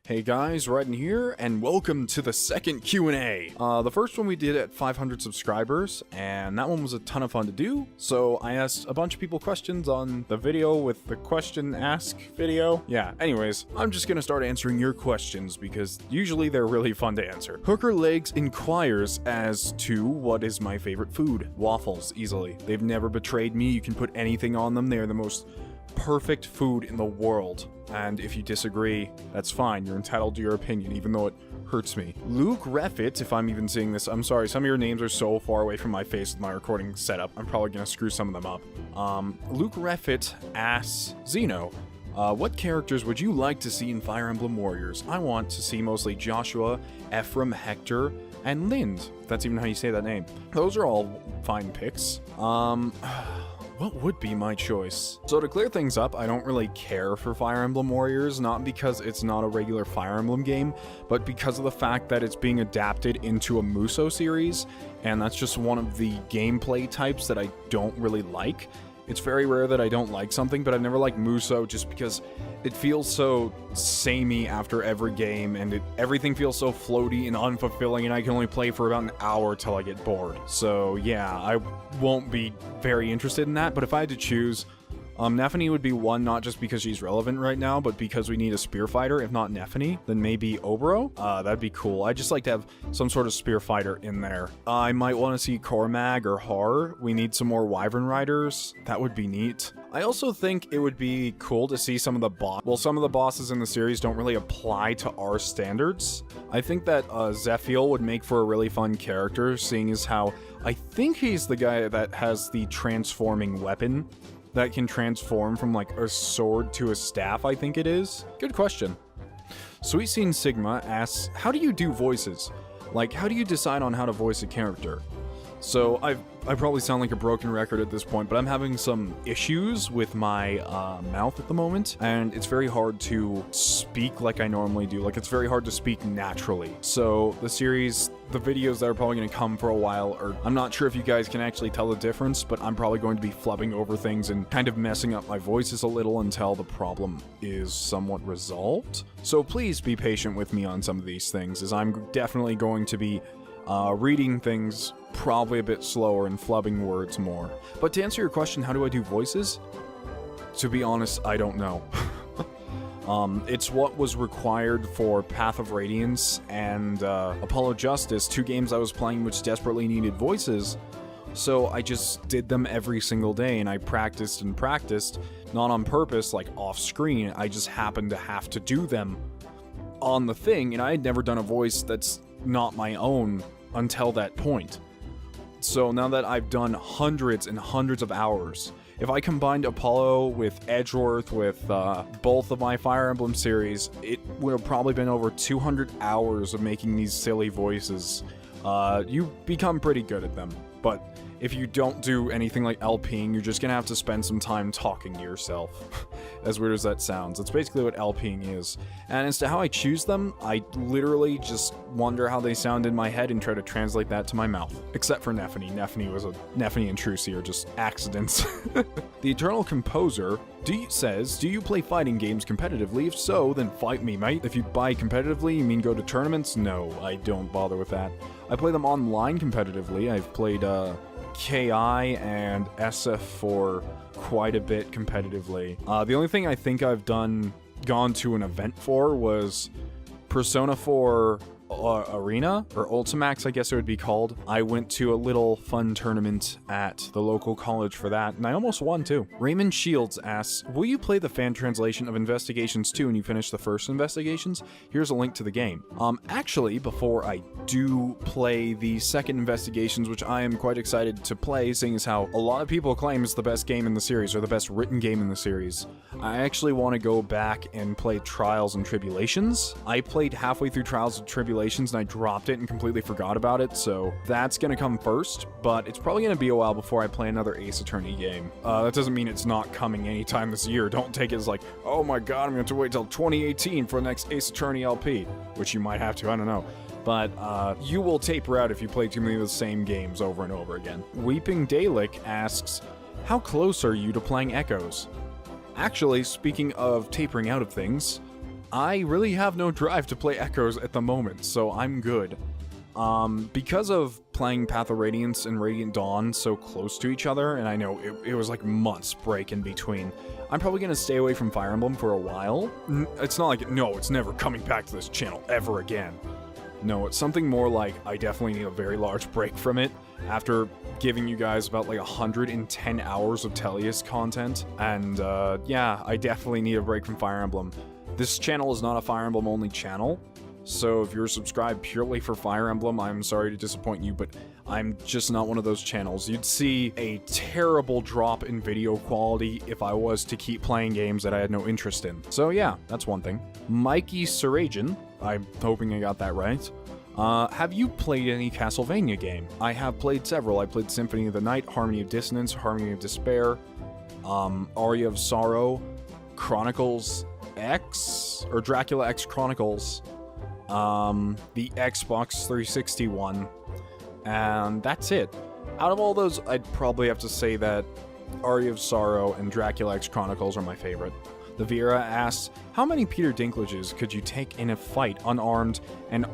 Hey guys, Raiden here, and welcome to the second Q&A. The first one we did at 500 subscribers, and that one was a ton of fun to do, so I asked a bunch of people questions on the video with the question ask video. Yeah, anyways, I'm just gonna start answering your questions, because usually they're really fun to answer. Hooker Legs inquires as to what is my favorite food. Waffles, easily. They've never betrayed me, you can put anything on them, they are the most perfect food in the world. And if you disagree, that's fine. You're entitled to your opinion, even though it hurts me. Luke Refit, if I'm even seeing this, I'm sorry, some of your names are so far away from my face with my recording setup. I'm probably gonna screw some of them up. Luke Refit asks Xeno, what characters would you like to see in Fire Emblem Warriors? I want to see mostly Joshua, Ephraim, Hector, and Lind, if that's even how you say that name. Those are all fine picks. What would be my choice? So to clear things up, I don't really care for Fire Emblem Warriors, not because it's not a regular Fire Emblem game, but because of the fact that it's being adapted into a Musou series, and that's just one of the gameplay types that I don't really like. It's very rare that I don't like something, but I've never liked Musou just because it feels so samey after every game, and everything feels so floaty and unfulfilling, and I can only play for about an hour till I get bored. So yeah, I won't be very interested in that, but if I had to choose, Nephany would be one, not just because she's relevant right now, but because we need a spear fighter. If not Nephany, then maybe Obro. That'd be cool. I'd just like to have some sort of spear fighter in there. I might want to see Cormag or Har. We need some more Wyvern Riders. That would be neat. I also think it would be cool to see some of the some of the bosses in the series don't really apply to our standards. I think that Zephiel would make for a really fun character, seeing as how I think he's the guy that has the transforming weapon that can transform from like a sword to a staff, I think it is. Good question. Sweet Scene Sigma asks, how do you do voices? Like, how do you decide on how to voice a character? So I probably sound like a broken record at this point, but I'm having some issues with my mouth at the moment, and it's very hard to speak like I normally do. Like, it's very hard to speak naturally. So the videos that are probably going to come for a while, I'm not sure if you guys can actually tell the difference, but I'm probably going to be flubbing over things and kind of messing up my voices a little until the problem is somewhat resolved. So please be patient with me on some of these things, as I'm definitely going to be reading things probably a bit slower and flubbing words more. But to answer your question, how do I do voices? To be honest, I don't know. It's what was required for Path of Radiance and Apollo Justice, two games I was playing which desperately needed voices, so I just did them every single day, and I practiced and practiced, not on purpose, like off screen. I just happened to have to do them on the thing, and I had never done a voice that's not my own until that point. So now that I've done hundreds and hundreds of hours, if I combined Apollo with Edgeworth with both of my Fire Emblem series, it would have probably been over 200 hours of making these silly voices. You become pretty good at them, but if you don't do anything like LPing, you're just gonna have to spend some time talking to yourself. As weird as that sounds, that's basically what LPing is. And as to how I choose them, I literally just wonder how they sound in my head and try to translate that to my mouth. Except for Nephany. Nephany and Trucy are just accidents. The Eternal Composer says, do you play fighting games competitively? If so, then fight me, mate. If you buy competitively, you mean go to tournaments? No, I don't bother with that. I play them online competitively. I've played KI and SF for quite a bit competitively. The only thing I think I've gone to an event for was Persona 4 Arena, or Ultimax I guess it would be called. I went to a little fun tournament at the local college for that, and I almost won too. Raymond Shields asks, will you play the fan translation of Investigations 2 when you finish the first Investigations? Here's a link to the game. Actually, before I do play the second Investigations, which I am quite excited to play, seeing as how a lot of people claim it's the best game in the series, or the best written game in the series, I actually want to go back and play Trials and Tribulations. I played halfway through Trials and Tribulations and I dropped it and completely forgot about it, so that's gonna come first, but it's probably gonna be a while before I play another Ace Attorney game. That doesn't mean it's not coming anytime this year. Don't take it as like, oh my god, I'm gonna have to wait till 2018 for the next Ace Attorney LP, which you might have to, I don't know. But you will taper out if you play too many of the same games over and over again. Weeping Dalek asks, how close are you to playing Echoes? Actually, speaking of tapering out of things, I really have no drive to play Echoes at the moment, so I'm good. Because of playing Path of Radiance and Radiant Dawn so close to each other, and I know it was like months break in between, I'm probably gonna stay away from Fire Emblem for a while. It's not like, no, it's never coming back to this channel ever again. No, it's something more like, I definitely need a very large break from it after giving you guys about like 110 hours of Tellius content, and yeah, I definitely need a break from Fire Emblem. This channel is not a Fire Emblem only channel, so if you're subscribed purely for Fire Emblem, I'm sorry to disappoint you, but I'm just not one of those channels. You'd see a terrible drop in video quality if I was to keep playing games that I had no interest in. So yeah, that's one thing. Mikey Sarajan, I'm hoping I got that right. Have you played any Castlevania game? I have played several. I played Symphony of the Night, Harmony of Dissonance, Harmony of Despair, Aria of Sorrow, Chronicles X, or Dracula X Chronicles, the Xbox 360 one, and that's it. Out of all those, I'd probably have to say that Aria of Sorrow and Dracula X Chronicles are my favorite. The Vera asks, how many Peter Dinklages could you take in a fight unarmed and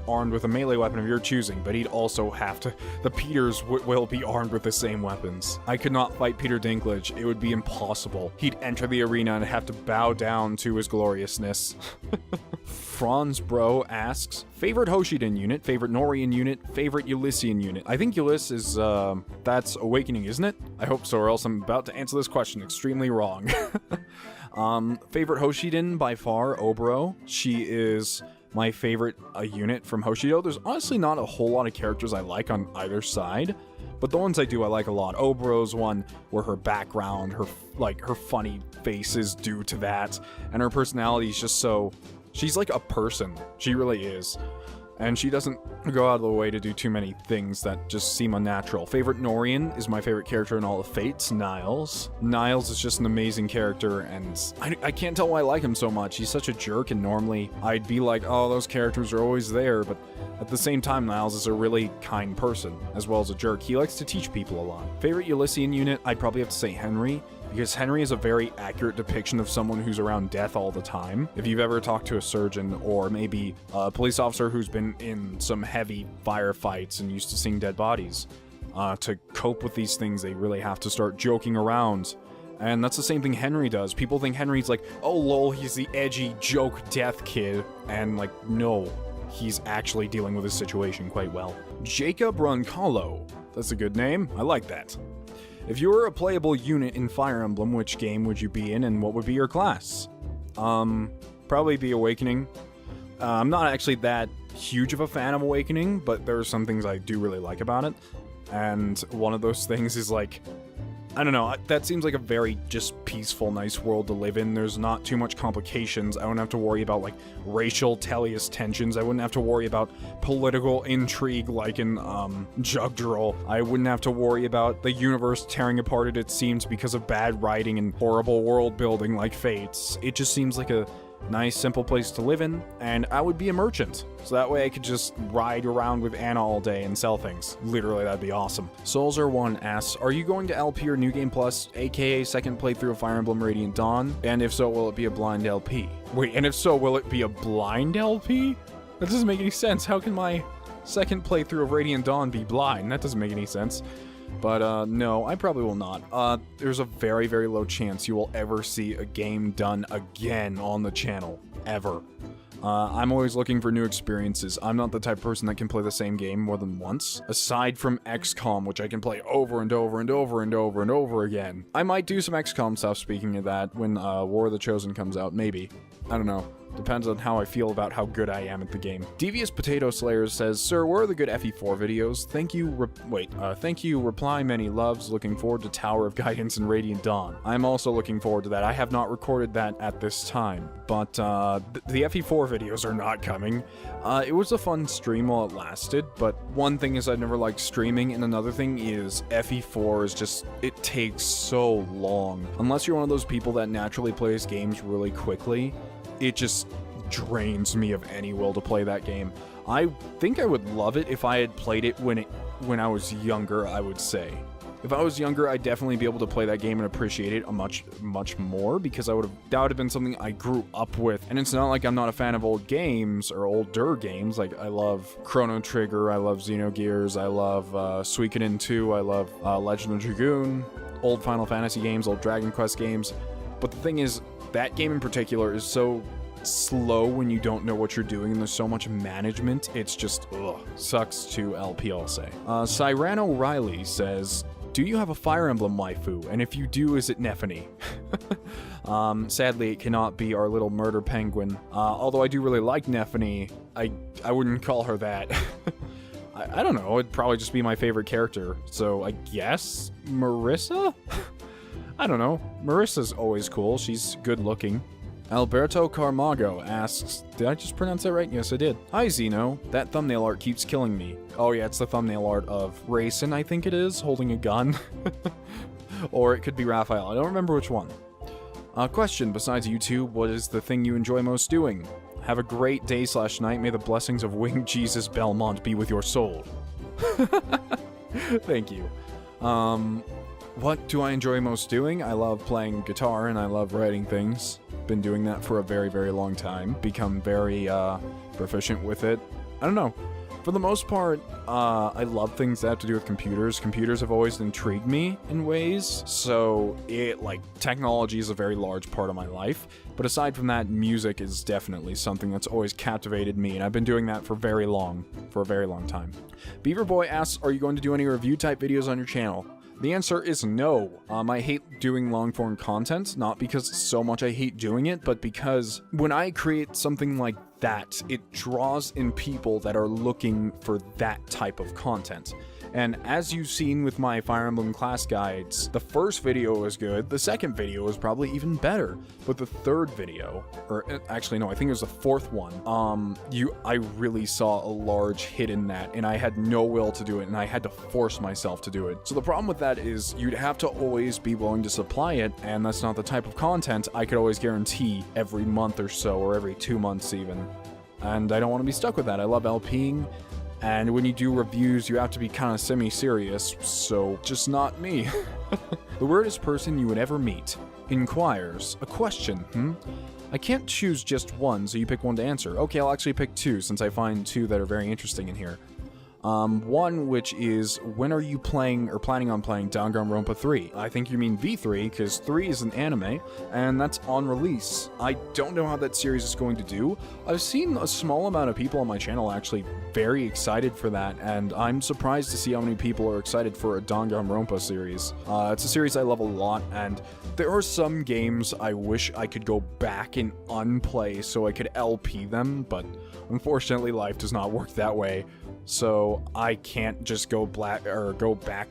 armed with a melee weapon of your choosing, but he'd also have to, the Peters will be armed with the same weapons. I could not fight Peter Dinklage, it would be impossible. He'd enter the arena and have to bow down to his gloriousness. Franz Bro asks, favorite Hoshiden unit, favorite Norian unit, favorite Ulyssian unit. I think Ulyss is, that's Awakening, isn't it? I hope so, or else I'm about to answer this question extremely wrong. Favorite Hoshiden by far, Obro. She is my favorite unit from Hoshido. There's honestly not a whole lot of characters I like on either side, but the ones I do I like a lot. Obro's one where her background, her funny face is due to that, and her personality is just so, she's like a person. She really is. And she doesn't go out of the way to do too many things that just seem unnatural. Favorite Norian is my favorite character in all of Fates, Niles. Niles is just an amazing character, and I can't tell why I like him so much. He's such a jerk, and normally I'd be like, oh, those characters are always there, but at the same time, Niles is a really kind person, as well as a jerk. He likes to teach people a lot. Favorite Ulyssian unit, I'd probably have to say Henry, because Henry is a very accurate depiction of someone who's around death all the time. If you've ever talked to a surgeon or maybe a police officer who's been in some heavy firefights and used to seeing dead bodies, to cope with these things, they really have to start joking around. And that's the same thing Henry does. People think Henry's like, oh lol, he's the edgy joke death kid. And like, no, he's actually dealing with his situation quite well. Jacob Roncallo. That's a good name. I like that. If you were a playable unit in Fire Emblem, which game would you be in and what would be your class? Probably be Awakening. I'm not actually that huge of a fan of Awakening, but there are some things I do really like about it. And one of those things is like, I don't know, that seems like a very just peaceful, nice world to live in. There's not too much complications. I wouldn't have to worry about like racial Tellius tensions. I wouldn't have to worry about political intrigue like in Jugdral. I wouldn't have to worry about the universe tearing apart at its seams because of bad writing and horrible world building like Fates. It just seems like a nice, simple place to live in, and I would be a merchant. So that way I could just ride around with Anna all day and sell things. Literally, that'd be awesome. Soulzer1 asks, are you going to LP or New Game Plus, aka second playthrough of Fire Emblem Radiant Dawn? And if so, will it be a blind LP? Wait, and if so, will it be a blind LP? That doesn't make any sense. How can my second playthrough of Radiant Dawn be blind? That doesn't make any sense. But, no, I probably will not. There's a very, very low chance you will ever see a game done again on the channel. Ever. I'm always looking for new experiences. I'm not the type of person that can play the same game more than once. Aside from XCOM, which I can play over and over and over and over and over again. I might do some XCOM stuff, speaking of that, when War of the Chosen comes out, maybe. I don't know. Depends on how I feel about how good I am at the game. Devious Potato Slayer says, sir, where are the good FE4 videos? Thank you, reply many loves, looking forward to Tower of Guidance and Radiant Dawn. I'm also looking forward to that. I have not recorded that at this time, but the FE4 videos are not coming. It was a fun stream while it lasted, but one thing is I've never liked streaming, and another thing is FE4 is just, it takes so long. Unless you're one of those people that naturally plays games really quickly, it just drains me of any will to play that game. I think I would love it if I had played it when I was younger, I would say. If I was younger, I'd definitely be able to play that game and appreciate it much more, because that would have been something I grew up with. And it's not like I'm not a fan of old games or older games. Like, I love Chrono Trigger, I love Xenogears, I love Suikoden 2, I love Legend of Dragoon, old Final Fantasy games, old Dragon Quest games. But the thing is, that game in particular is so slow when you don't know what you're doing, and there's so much management. It's just, sucks to LP, I'll say. Cyrano Riley says, do you have a Fire Emblem waifu? And if you do, is it Nephany? Sadly, it cannot be our little murder penguin. Although I do really like Nephany, I wouldn't call her that. I don't know, it'd probably just be my favorite character. So I guess Marissa? I don't know. Marissa's always cool. She's good looking. Alberto Carmago asks, did I just pronounce that right? Yes, I did. Hi, Xeno. That thumbnail art keeps killing me. Oh yeah, it's the thumbnail art of Raiden, I think it is, holding a gun. Or it could be Raphael. I don't remember which one. Question, besides YouTube, what is the thing you enjoy most doing? Have a great day/night. May the blessings of Winged Jesus Belmont be with your soul. Thank you. What do I enjoy most doing? I love playing guitar and I love writing things. Been doing that for a very, very long time. Become very proficient with it. I don't know. For the most part, I love things that have to do with computers. Computers have always intrigued me in ways. So, technology is a very large part of my life. But aside from that, music is definitely something that's always captivated me. And I've been doing that for a very long time. Beaver Boy asks, are you going to do any review type videos on your channel? The answer is no. I hate doing long-form content, not because so much I hate doing it, but because when I create something like that, it draws in people that are looking for that type of content. And as you've seen with my Fire Emblem class guides, the first video was good, the second video was probably even better, but the third video, or actually no, I think it was the fourth one, I really saw a large hit in that, and I had no will to do it, and I had to force myself to do it. So the problem with that is you'd have to always be willing to supply it, and that's not the type of content I could always guarantee every month or so, or every 2 months even. And I don't want to be stuck with that. I love LPing. And when you do reviews, you have to be kind of semi-serious, so just not me. The weirdest person you would ever meet inquires, a question, I can't choose just one, so you pick one to answer. Okay, I'll actually pick two, since I find two that are very interesting in here. One, which is, when are you playing or planning on playing Danganronpa 3? I think you mean V3, because 3 is an anime, and that's on release. I don't know how that series is going to do. I've seen a small amount of people on my channel actually very excited for that, and I'm surprised to see how many people are excited for a Danganronpa series. It's a series I love a lot, and there are some games I wish I could go back and unplay so I could LP them, but unfortunately life does not work that way. So I can't just go back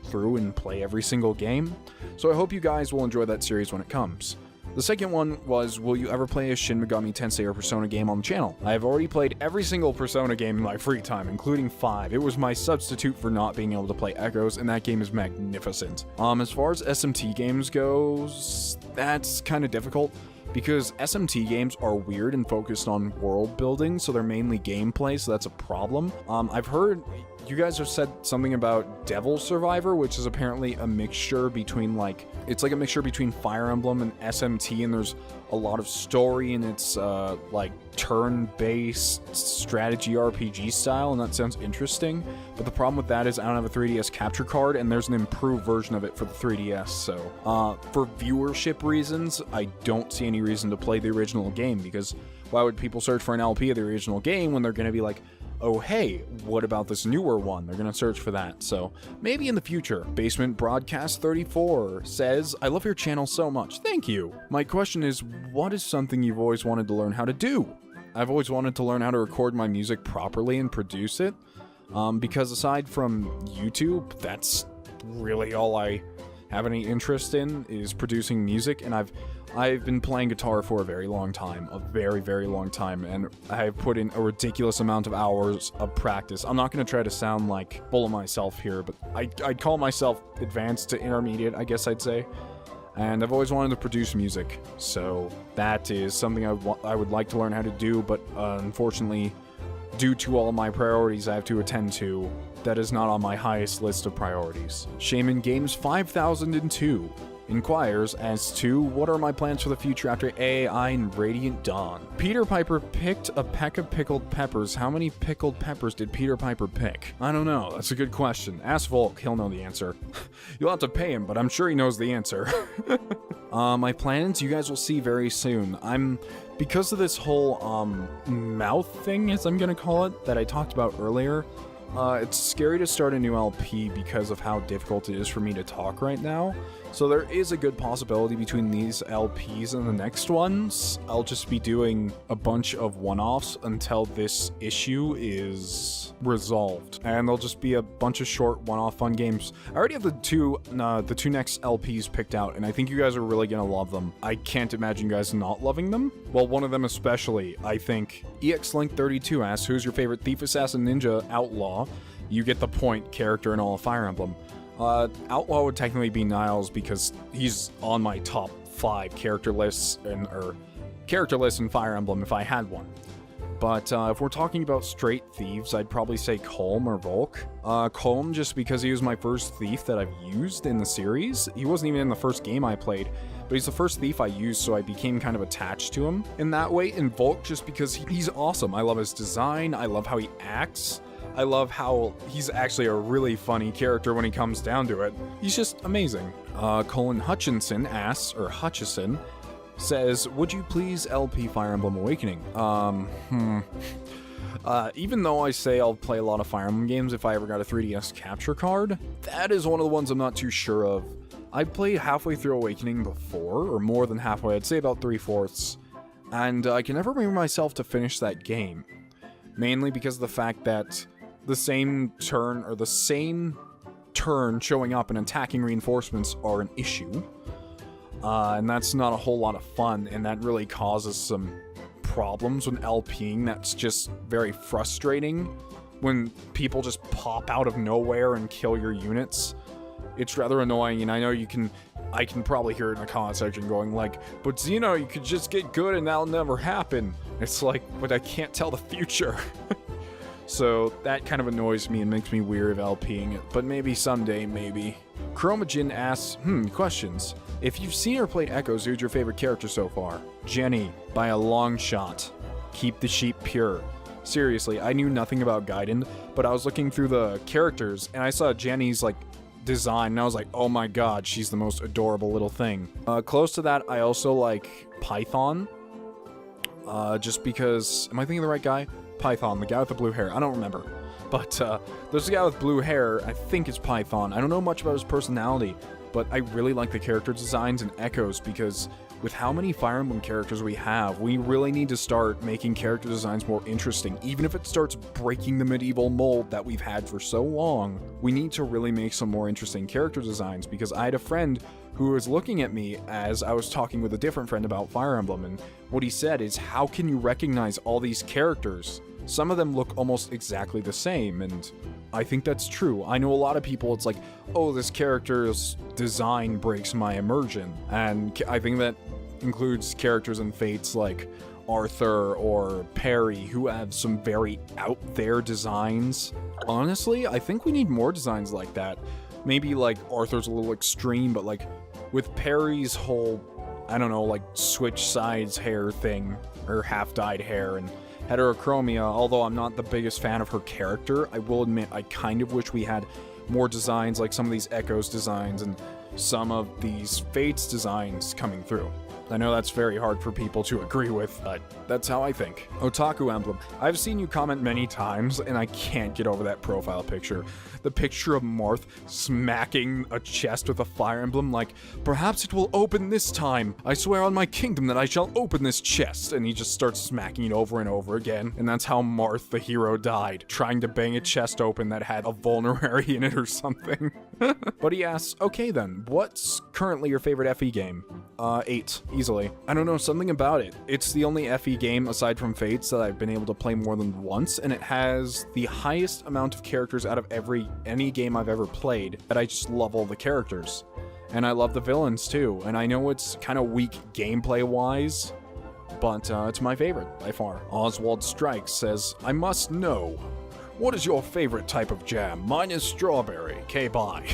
through and play every single game. So I hope you guys will enjoy that series when it comes. The second one was, will you ever play a Shin Megami Tensei or Persona game on the channel? I have already played every single Persona game in my free time, including 5. It was my substitute for not being able to play Echoes, and that game is magnificent. As far as SMT games goes, that's kind of difficult, because SMT games are weird and focused on world building, so they're mainly gameplay, so that's a problem. I've heard you guys have said something about Devil Survivor, which is apparently a mixture between, it's like a mixture between Fire Emblem and SMT, and there's a lot of story, and it's, turn-based strategy RPG style, and that sounds interesting. But the problem with that is I don't have a 3DS capture card, and there's an improved version of it for the 3DS, so, for viewership reasons, I don't see any reason to play the original game, because why would people search for an LP of the original game when they're gonna be like, oh hey, what about this newer one? They're gonna search for that, so maybe in the future. Basement Broadcast 34 says, I love your channel so much. Thank you. My question is, what is something you've always wanted to learn how to do? I've always wanted to learn how to record my music properly and produce it, because aside from YouTube, that's really all I have any interest in, is producing music, and I've been playing guitar for a very long time, a very, very long time, and I've put in a ridiculous amount of hours of practice. I'm not going to try to sound full of myself here, but I'd call myself advanced to intermediate, I guess I'd say. And I've always wanted to produce music, so that is something I would like to learn how to do, but unfortunately, due to all my priorities I have to attend to, that is not on my highest list of priorities. Shaman Games 5002 inquires as to what are my plans for the future after AI and Radiant Dawn. Peter Piper picked a peck of pickled peppers. How many pickled peppers did Peter Piper pick? I don't know. That's a good question. Ask Volk. He'll know the answer. You'll have to pay him, but I'm sure he knows the answer. My plans, you guys will see very soon. Because of this whole mouth thing, as I'm gonna call it, that I talked about earlier, it's scary to start a new LP because of how difficult it is for me to talk right now. So there is a good possibility between these LPs and the next ones, I'll just be doing a bunch of one-offs until this issue is resolved. And there'll just be a bunch of short one-off fun games. I already have the two next LPs picked out, and I think you guys are really gonna love them. I can't imagine you guys not loving them. Well, one of them especially, I think. EXLink32 asks, who's your favorite thief, assassin, ninja, outlaw? You get the point, character in all of Fire Emblem. Outlaw would technically be Niles because he's on my top 5 character lists in Fire Emblem if I had one. But if we're talking about straight thieves, I'd probably say Colm or Volk. Colm just because he was my first thief that I've used in the series. He wasn't even in the first game I played, but he's the first thief I used, so I became kind of attached to him in that way. And Volk just because he's awesome. I love his design, I love how he acts. I love how he's actually a really funny character when he comes down to it. He's just amazing. Colin Hutchinson asks, or Hutchison, says, would you please LP Fire Emblem Awakening? Even though I say I'll play a lot of Fire Emblem games if I ever got a 3DS capture card, that is one of the ones I'm not too sure of. I played halfway through Awakening before, or more than halfway, I'd say about 3/4, and I can never bring myself to finish that game. Mainly because of the fact that the same turn showing up and attacking reinforcements are an issue. And that's not a whole lot of fun, and that really causes some problems when LPing. That's just very frustrating when people just pop out of nowhere and kill your units. It's rather annoying, and I know I can probably hear it in the comment section going like, but Xeno, you could just get good and that'll never happen. It's like, but I can't tell the future. So that kind of annoys me and makes me weary of LPing it, but maybe someday, maybe. Chromajin asks, questions. If you've seen or played Echoes, who's your favorite character so far? Jenny, by a long shot. Keep the sheep pure. Seriously, I knew nothing about Gaiden, but I was looking through the characters, and I saw Jenny's, design, and I was like, oh my god, she's the most adorable little thing. Close to that, I also like Python. Just because, am I thinking of the right guy? Python, the guy with the blue hair. I don't remember. But there's a guy with blue hair, I think it's Python. I don't know much about his personality, but I really like the character designs and Echoes because with how many Fire Emblem characters we have, we really need to start making character designs more interesting. Even if it starts breaking the medieval mold that we've had for so long, we need to really make some more interesting character designs because I had a friend who was looking at me as I was talking with a different friend about Fire Emblem, and what he said is, how can you recognize all these characters? Some of them look almost exactly the same, and I think that's true. I know a lot of people, it's like, oh, this character's design breaks my immersion, and I think that includes characters in Fates like Arthur or Perry, who have some very out there designs. Honestly, I think we need more designs like that. Maybe Arthur's a little extreme, but with Perry's whole, I don't know, switch sides hair thing, or half-dyed hair, and heterochromia, although I'm not the biggest fan of her character, I will admit I kind of wish we had more designs like some of these Echoes designs and some of these Fates designs coming through. I know that's very hard for people to agree with, but that's how I think. Otaku Emblem. I've seen you comment many times, and I can't get over that profile picture. The picture of Marth smacking a chest with a fire emblem perhaps it will open this time. I swear on my kingdom that I shall open this chest. And he just starts smacking it over and over again. And that's how Marth, the hero, died. Trying to bang a chest open that had a vulnerary in it or something. But he asks, okay then, what's currently your favorite FE game? 8, easily. I don't know, something about it. It's the only FE game, aside from Fates, that I've been able to play more than once, and it has the highest amount of characters out of any game I've ever played, that I just love all the characters. And I love the villains too, and I know it's kind of weak gameplay-wise, but it's my favorite by far. Oswald Strikes says, I must know, what is your favorite type of jam? Mine is strawberry. Okay, bye.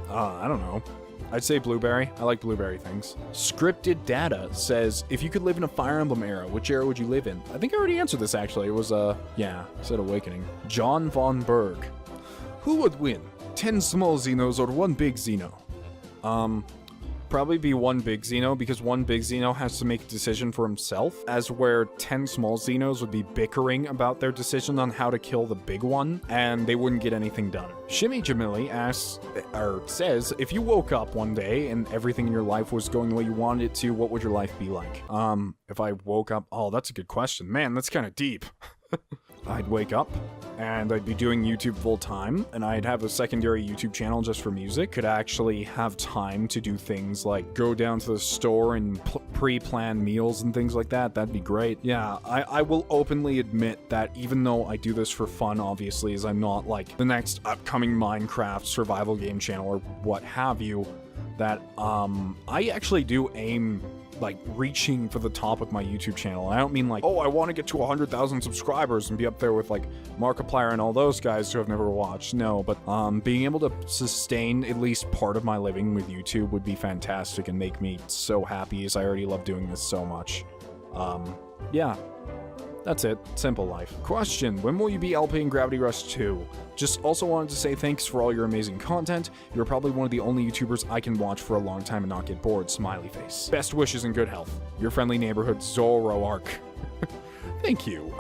I don't know. I'd say blueberry. I like blueberry things. Scripted Data says, if you could live in a Fire Emblem era, which era would you live in? I think I already answered this actually. It was, yeah, said Awakening. John Von Berg. Who would win? 10 small Xenos or 1 big Xeno? Probably be 1 big Xeno, because 1 big Xeno has to make a decision for himself, as where 10 small Xenos would be bickering about their decision on how to kill the big one, and they wouldn't get anything done. Shimmy Jamili asks, or says, if you woke up one day and everything in your life was going the way you wanted it to, what would your life be like? If I woke up, oh, that's a good question. Man, that's kind of deep. I'd wake up, and I'd be doing YouTube full time, and I'd have a secondary YouTube channel just for music. Could actually have time to do things like go down to the store and pre-plan meals and things like that. That'd be great. Yeah, I will openly admit that even though I do this for fun, obviously, as I'm not like the next upcoming Minecraft survival game channel or what have you, that I actually do aim like reaching for the top of my YouTube channel. I don't mean like, oh, I want to get to 100,000 subscribers and be up there with like Markiplier and all those guys who have never watched. No, but being able to sustain at least part of my living with YouTube would be fantastic and make me so happy, as I already love doing this so much. Yeah. That's it. Simple life. Question, when will you be LPing Gravity Rush 2? Just also wanted to say thanks for all your amazing content. You're probably one of the only YouTubers I can watch for a long time and not get bored. Smiley face. Best wishes and good health. Your friendly neighborhood Zoroark. Thank you.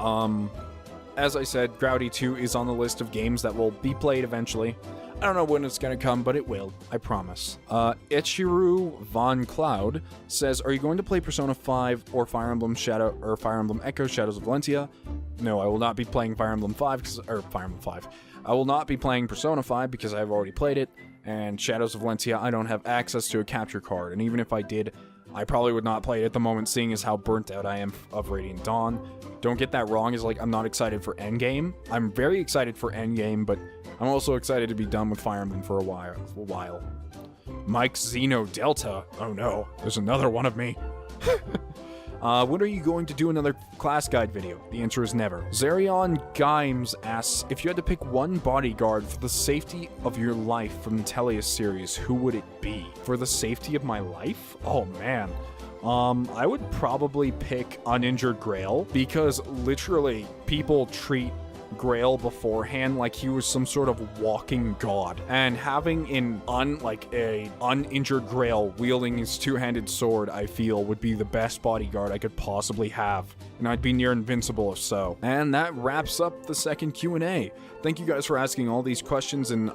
As I said, Gravity 2 is on the list of games that will be played eventually. I don't know when it's gonna come, but it will. I promise. Ichiru Von Cloud says, are you going to play Persona 5 or Fire Emblem Echo Shadows of Valentia? No, I will not be playing Fire Emblem 5, Fire Emblem 5. I will not be playing Persona 5 because I've already played it, and Shadows of Valentia, I don't have access to a capture card, and even if I did, I probably would not play it at the moment, seeing as how burnt out I am of Radiant Dawn. Don't get that wrong, is like, I'm not excited for Endgame. I'm very excited for Endgame, but I'm also excited to be done with Fire Emblem for a while. Mike Xeno Delta. Oh no, there's another one of me. When are you going to do another class guide video? The answer is never. Zarion Gimes asks, if you had to pick one bodyguard for the safety of your life from the Tellius series, who would it be? For the safety of my life? Oh man. I would probably pick Uninjured Grail, because literally people treat Grail beforehand like he was some sort of walking god, and having an uninjured Grail wielding his two-handed sword, I feel would be the best bodyguard I could possibly have, and I'd be near invincible if so. And that wraps up the second Q&A. Thank you guys for asking all these questions and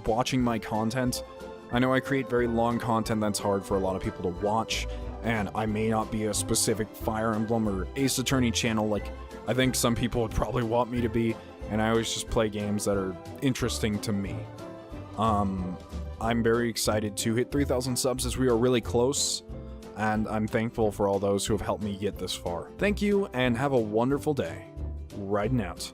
watching my content. I know I create very long content that's hard for a lot of people to watch, and I may not be a specific Fire Emblem or Ace Attorney channel like I think some people would probably want me to be, and I always just play games that are interesting to me. I'm very excited to hit 3,000 subs, as we are really close, and I'm thankful for all those who have helped me get this far. Thank you, and have a wonderful day. Raiden out.